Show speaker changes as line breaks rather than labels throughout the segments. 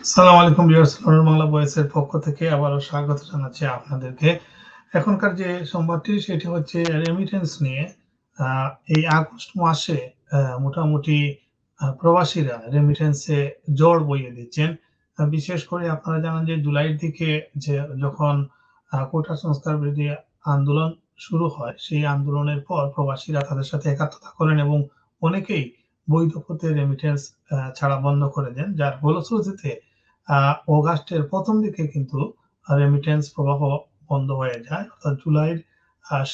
আসসালামু আলাইকুম viewers, London Bangla ভয়েসের পক্ষ থেকে আবারও স্বাগত জানাচ্ছি আপনাদেরকে। এখনকার যে সংবাদটি সেটি হচ্ছে রেমিটেন্স নিয়ে। আ এই আগস্ট মাসে মোটামুটি প্রবাসীরা রেমিটেন্সে ঝড় বইয়ে দিচ্ছেন। বিশেষ করে আপনারা জানেন যে জুলাইয়ের দিকে যে যখন কোটা সংস্কার বিরোধী আন্দোলন শুরু হয়, সেই আন্দোলনের পর প্রবাসীরা তাদের সাথে একাত্মতা করেন এবং অনেকেই বৈধ পথে রেমিটেন্স ছাড়া বন্ধ করে দেন। যার ফলশ্রুতিতে আ অগাস্টের ১ম দিকে কিন্তু রেমিটেন্স প্রবাহ বন্ধ হয়ে যায়। অর্থাৎ জুলাইয়ের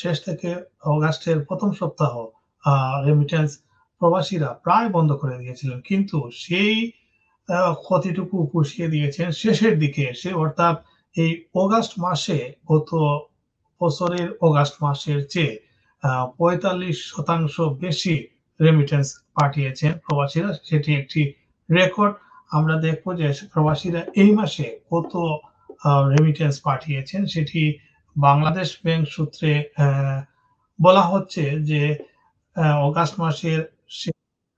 শেষ থেকে অগাস্টের ১ম সপ্তাহ আ রেমিটেন্স প্রবাসীরা প্রায় বন্ধ করে দিয়েছিলেন। কিন্তু সেই ক্ষতিটুকু পুষিয়ে দিয়েছেন শেষের দিকে এসে, অর্থাৎ এই অগাস্ট মাসে গত বছরের অগাস্ট মাসের চেয়ে ৪৫% বেশি রেমিটেন্স পাঠিয়েছেন প্রবাসীরা। সেটি একটি রেকর্ড। আমরা দেখব যে প্রবাসীরা এই মাসে কত রেমিটেন্স পাঠিয়েছেন সেটি বাংলাদেশ ব্যাংক সূত্রে বলা হচ্ছে যে অগাস্ট মাসের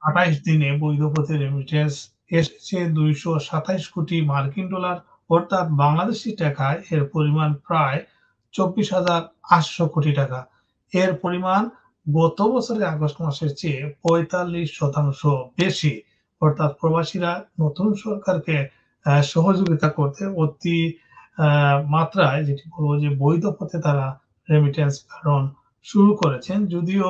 ২৮ দিনে বৈধ পথে রেমিটেন্স এসেছে $২২৭ কোটি মার্কিন ডলার, অর্থাৎ বাংলাদেশী টাকায় এর পরিমাণ প্রায় ২৪,৮০০ কোটি টাকা। এর পরিমাণ গত বছরের আগস্ট মাসের চেয়ে ৪৫% বেশি। অর্থাৎ প্রবাসীরা নতুন সরকারকে সহযোগিতা করতে অতি আ মাত্রায়, যেটি বলব যে বৈধ পথে তারা রেমিটেন্স প্রেরণ শুরু করেছেন। যদিও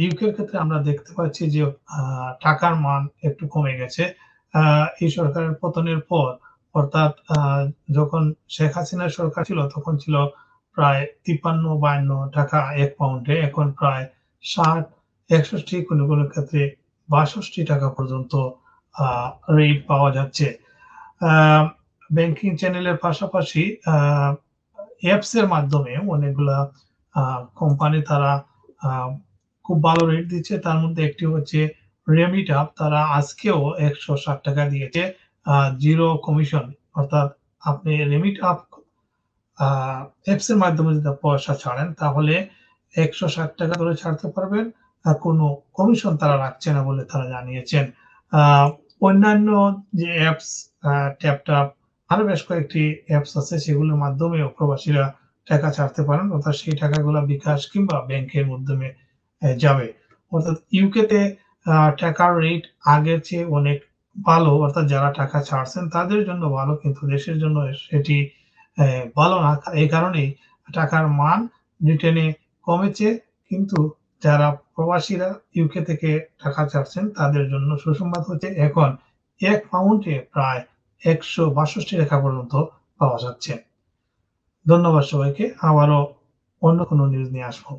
ইউকের ক্ষেত্রে আমরা দেখতে পাচ্ছি যে আ টাকার মান একটু কমে গেছে। আ এই সরকারের পতনের পর, অর্থাৎ যখন শেখ হাসিনার সরকার ছিল তখন ছিল প্রায় ৫৩-৫২ টাকা ১ পাউন্ডে। এখন প্রায় ৬০, ৬১, কোনো ক্ষেত্রে ৬২ টাকা পর্যন্ত আ রেট পাওয়া যাচ্ছে। আ ব্যাংকিং চ্যানেলের পাশাপাশি অ্যাপস এর মাধ্যমে অনেকগুলা আ কোম্পানি তারা আ খুব ভালো রেট দিচ্ছে। তার মধ্যে একটি হচ্ছে রেমিটআপ। তারা আজকেও ৳১৬০ দিয়েছে। 0 কমিশন। অর্থাৎ আপনি রেমিটআপ আ অ্যাপস এর মাধ্যমে যদি পয়সা ছাড়েন তাহলে ৳১৬০ করে ছাড়তে পারবেন। কোনো কমিশন তারা রাখছে না বলে তারা জানিয়েছেন। আ অন্যান্য যে অ্যাপস TapTap, আরো বেশ কয়েকটি অ্যাপস আছে সেগুলোর মাধ্যমেও প্রবাসীরা টাকা ছাড়তে পারেন। অর্থাৎ সেই টাকাগুলা বিকাশ কিংবা ব্যাংকের মাধ্যমে যাবে। অর্থাৎ ইউকেতে টাকার রেট আগের চেয়ে অনেক ভালো। অর্থাৎ যারা টাকা ছাড়ছেন তাদের জন্য ভালো, কিন্তু দেশের জন্য সেটি ভালো না। এই কারণেই টাকার মান ব্রিটেনে কমেছে। কিন্তু যারা প্রবাসীরা ইউকে থেকে টাকা ছাড়ছেন তাদের জন্য সুসংবাদ হচ্ছে এখন ১ পাউন্ডে প্রায় ৳১৬২ পর্যন্ত পাওয়া যাচ্ছে। ধন্যবাদ সবাইকে। আবারও অন্য কোনো নিউজ নিয়ে আসবো।